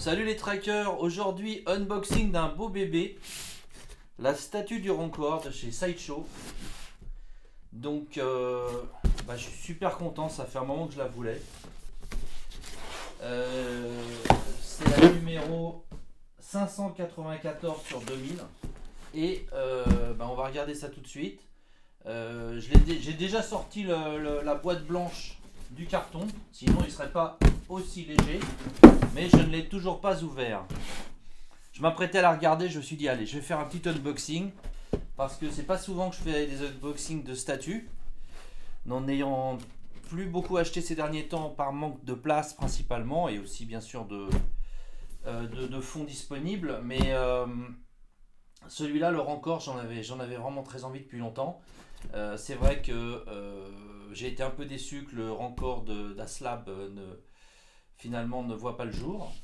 Salut les trackers, aujourd'hui unboxing d'un beau bébé, la statue du Rancor de chez Sideshow. Donc je suis super content, ça fait un moment que je la voulais. C'est la numéro 594 sur 2000 et on va regarder ça tout de suite. J'ai déjà sorti la boîte blanche du carton, sinon il ne serait pas aussi léger, mais je ne l'ai toujours pas ouvert. Je m'apprêtais à la regarder, je me suis dit allez, je vais faire un petit unboxing parce que c'est pas souvent que je fais des unboxings de statues, n'en ayant plus beaucoup acheté ces derniers temps par manque de place principalement, et aussi bien sûr de fonds disponibles, mais celui-là, le Rancor, j'en avais vraiment très envie depuis longtemps. C'est vrai que j'ai été un peu déçu que le Rancor d'Aslab finalement ne voit pas le jour,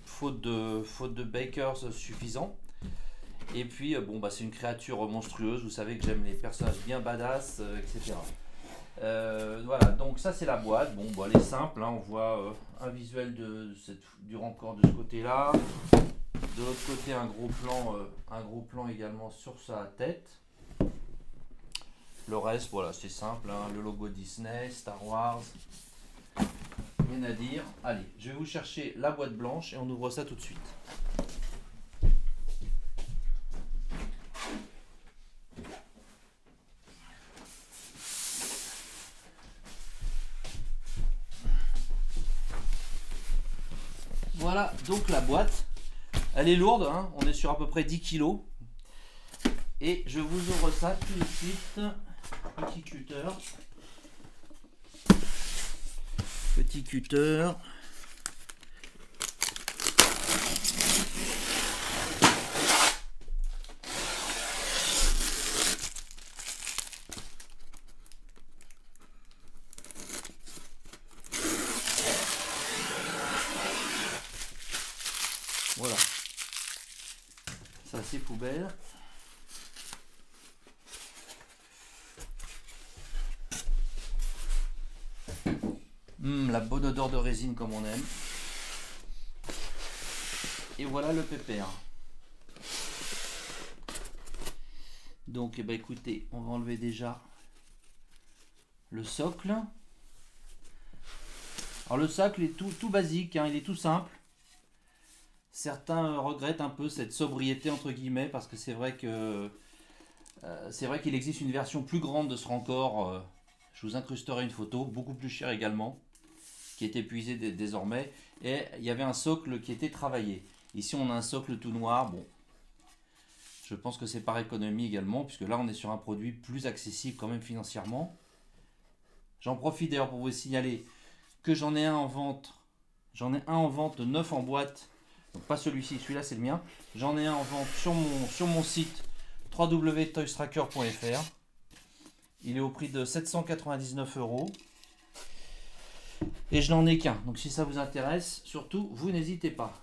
faute de bakers suffisants. Et puis c'est une créature monstrueuse, vous savez que j'aime les personnages bien badass, etc. Voilà, donc ça c'est la boîte. Elle est simple, hein, on voit un visuel du Rancor de ce côté là, de l'autre côté un gros plan également sur sa tête. Le reste, voilà, c'est simple, hein, le logo Disney, Star Wars, rien à dire. Allez, je vais vous chercher la boîte blanche et on ouvre ça tout de suite. Voilà, donc la boîte, elle est lourde, hein, on est sur à peu près 10 kg. Et je vous ouvre ça tout de suite. Petit cutter. Petit cutter. Voilà. Ça c'est poubelle. La bonne odeur de résine comme on aime. Et voilà le pépère. Donc écoutez, on va enlever déjà le socle. Alors le socle est tout basique, hein, il est tout simple. Certains regrettent un peu cette sobriété entre guillemets, parce que c'est vrai qu'il existe une version plus grande de ce Rancor. Je vous incrusterai une photo, beaucoup plus chère également, qui est épuisée désormais, et il y avait un socle qui était travaillé. Ici on a un socle tout noir. Je pense que c'est par économie également, puisque là on est sur un produit plus accessible quand même financièrement. J'en profite d'ailleurs pour vous signaler que j'en ai un en vente. J'en ai un en vente, 9 en boîte. Donc pas celui-ci, celui-là c'est le mien. J'en ai un en vente sur mon site www.toystracker.fr. Il est au prix de 799 €. Et je n'en ai qu'un. Donc si ça vous intéresse, surtout, vous n'hésitez pas.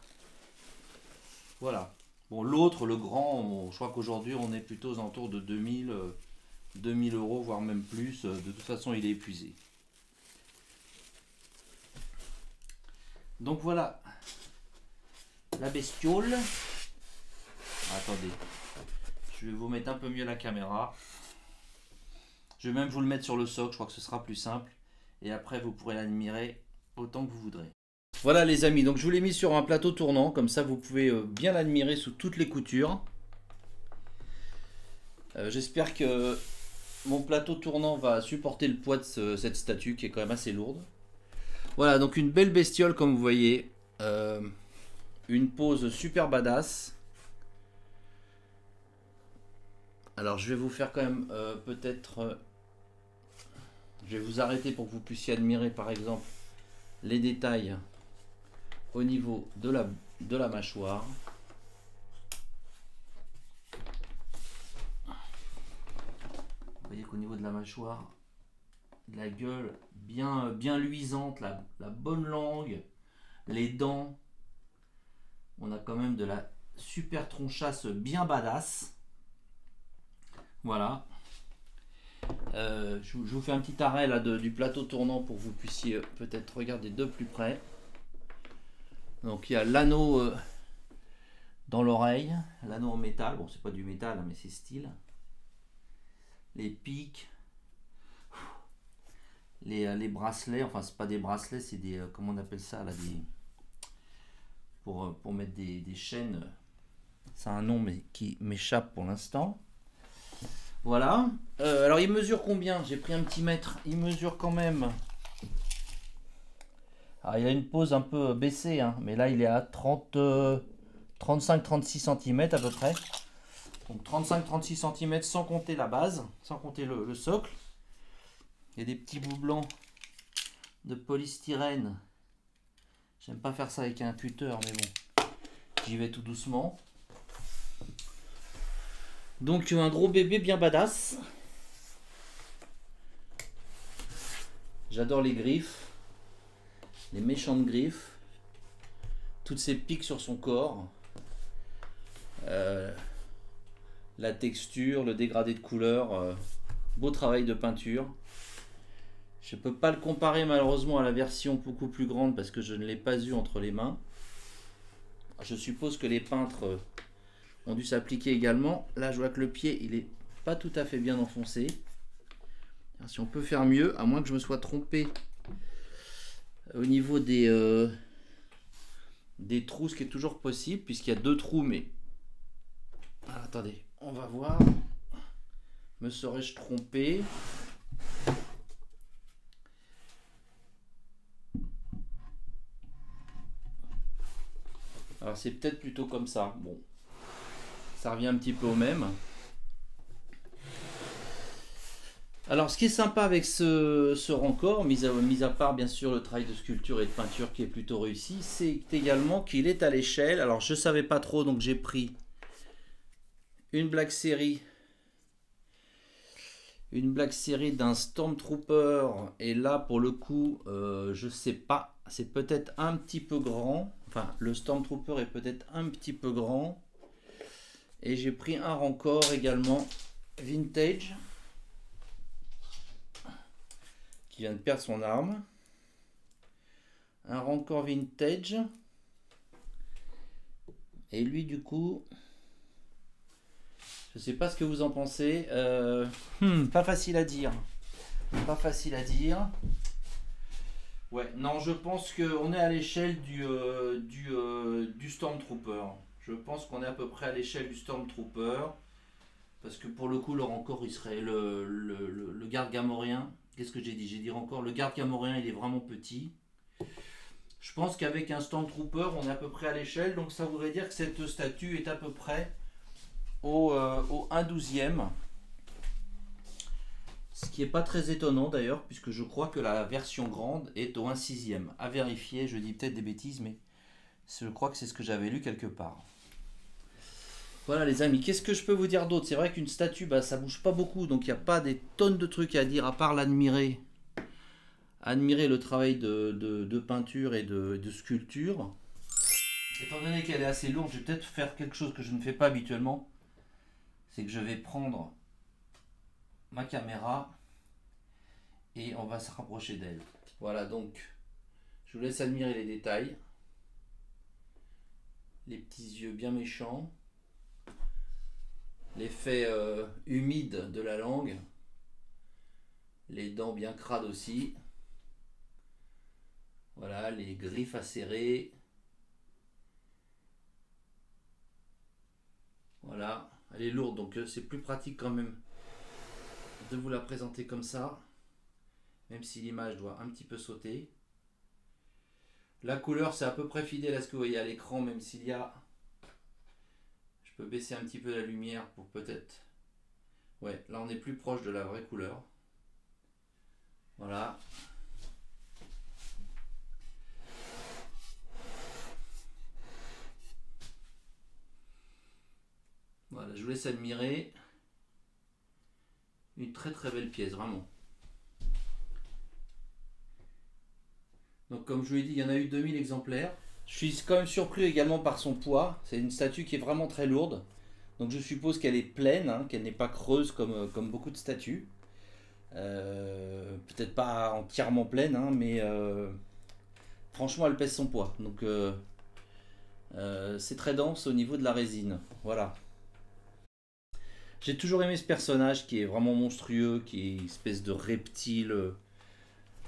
Voilà. L'autre, le grand, je crois qu'aujourd'hui on est plutôt aux alentours de 2000 €, voire même plus. De toute façon, il est épuisé. Donc voilà la bestiole. Attendez, je vais vous mettre un peu mieux la caméra. Je vais même vous le mettre sur le socle, je crois que ce sera plus simple. Et après vous pourrez l'admirer autant que vous voudrez. Voilà les amis, donc je vous l'ai mis sur un plateau tournant, comme ça vous pouvez bien l'admirer sous toutes les coutures. J'espère que mon plateau tournant va supporter le poids de cette statue qui est quand même assez lourde. Voilà, donc une belle bestiole comme vous voyez. Une pose super badass. Alors je vais vous faire quand même peut-être... je vais vous arrêter pour que vous puissiez admirer par exemple les détails au niveau de la mâchoire. Vous voyez qu'au niveau de la mâchoire, de la gueule bien luisante, la bonne langue, les dents. On a quand même de la super tronchasse bien badass. Voilà. Je vous fais un petit arrêt là du plateau tournant pour que vous puissiez peut-être regarder de plus près. Donc il y a l'anneau dans l'oreille, l'anneau en métal, bon c'est pas du métal mais c'est style. Les pics, les bracelets, enfin c'est pas des bracelets, c'est des, comment on appelle ça là, des, pour mettre des chaînes, c'est un nom mais qui m'échappe pour l'instant. Voilà, alors il mesure combien? J'ai pris un petit mètre, il mesure quand même, alors il a une pose un peu baissée, hein, mais là il est à 35-36 cm à peu près. Donc 35-36 cm sans compter la base, sans compter le socle. Il y a des petits bouts blancs de polystyrène. J'aime pas faire ça avec un cutter, mais bon, j'y vais tout doucement. Donc un gros bébé bien badass. J'adore les griffes, les méchantes griffes, toutes ces piques sur son corps. La texture, le dégradé de couleur, beau travail de peinture. Je ne peux pas le comparer malheureusement à la version beaucoup plus grande parce que je ne l'ai pas eu entre les mains. Je suppose que les peintres ont dû s'appliquer également. Là je vois que le pied il est pas tout à fait bien enfoncé. Alors, si on peut faire mieux, à moins que je me sois trompé au niveau des trous, ce qui est toujours possible puisqu'il y a 2 trous, mais alors, attendez, on va voir. Me serais-je trompé? Alors c'est peut-être plutôt comme ça. Bon, ça revient un petit peu au même. Alors ce qui est sympa avec ce Rancor, mis à part bien sûr le travail de sculpture et de peinture qui est plutôt réussi, c'est également qu'il est à l'échelle. Alors je savais pas trop, donc j'ai pris une Black Series d'un Stormtrooper, et là pour le coup je sais pas, c'est peut-être un petit peu grand, enfin le Stormtrooper est peut-être un petit peu grand, et j'ai pris un Rancor également vintage qui vient de perdre son arme, un Rancor vintage, et lui du coup je sais pas ce que vous en pensez. Pas facile à dire. Pas facile à dire. Ouais, non, je pense qu'on est à l'échelle du Stormtrooper. Je pense qu'on est à peu près à l'échelle du Stormtrooper. Parce que pour le coup, le Rancor, il serait le garde gamorréen. Qu'est-ce que j'ai dit? J'ai dit Rancor. Le garde gamorréen, il est vraiment petit. Je pense qu'avec un Stormtrooper, on est à peu près à l'échelle. Donc ça voudrait dire que cette statue est à peu près au 1/12e, ce qui n'est pas très étonnant d'ailleurs, puisque je crois que la version grande est au 1/6e. À vérifier, je dis peut-être des bêtises, mais je crois que c'est ce que j'avais lu quelque part. Voilà les amis, qu'est-ce que je peux vous dire d'autre? C'est vrai qu'une statue, bah, ça bouge pas beaucoup, donc il n'y a pas des tonnes de trucs à dire à part l'admirer. Admirer le travail de peinture et de sculpture. Étant donné qu'elle est assez lourde, je vais peut-être faire quelque chose que je ne fais pas habituellement. C'est que je vais prendre ma caméra et on va se rapprocher d'elle. Voilà, donc je vous laisse admirer les détails. Les petits yeux bien méchants. L'effet humide de la langue. Les dents bien crades aussi. Voilà, les griffes acérées. Voilà, elle est lourde, donc c'est plus pratique quand même de vous la présenter comme ça, même si l'image doit un petit peu sauter. La couleur, c'est à peu près fidèle à ce que vous voyez à l'écran, même s'il y a... Je peux baisser un petit peu la lumière pour peut-être... Ouais, là on est plus proche de la vraie couleur. Voilà. Voilà, je vous laisse admirer. Une très très belle pièce, vraiment. Donc comme je vous l'ai dit, il y en a eu 2000 exemplaires. Je suis quand même surpris également par son poids. C'est une statue qui est vraiment très lourde. Donc je suppose qu'elle est pleine, hein, qu'elle n'est pas creuse comme beaucoup de statues. Peut-être pas entièrement pleine, hein, mais franchement elle pèse son poids. Donc C'est très dense au niveau de la résine. Voilà. J'ai toujours aimé ce personnage qui est vraiment monstrueux, qui est une espèce de reptile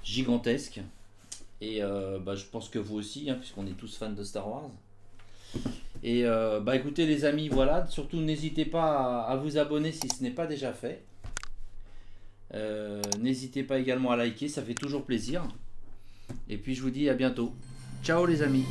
gigantesque. Et bah, je pense que vous aussi, hein, puisqu'on est tous fans de Star Wars. Et bah écoutez les amis, voilà. Surtout n'hésitez pas à vous abonner si ce n'est pas déjà fait. N'hésitez pas également à liker, ça fait toujours plaisir. Et puis je vous dis à bientôt. Ciao les amis.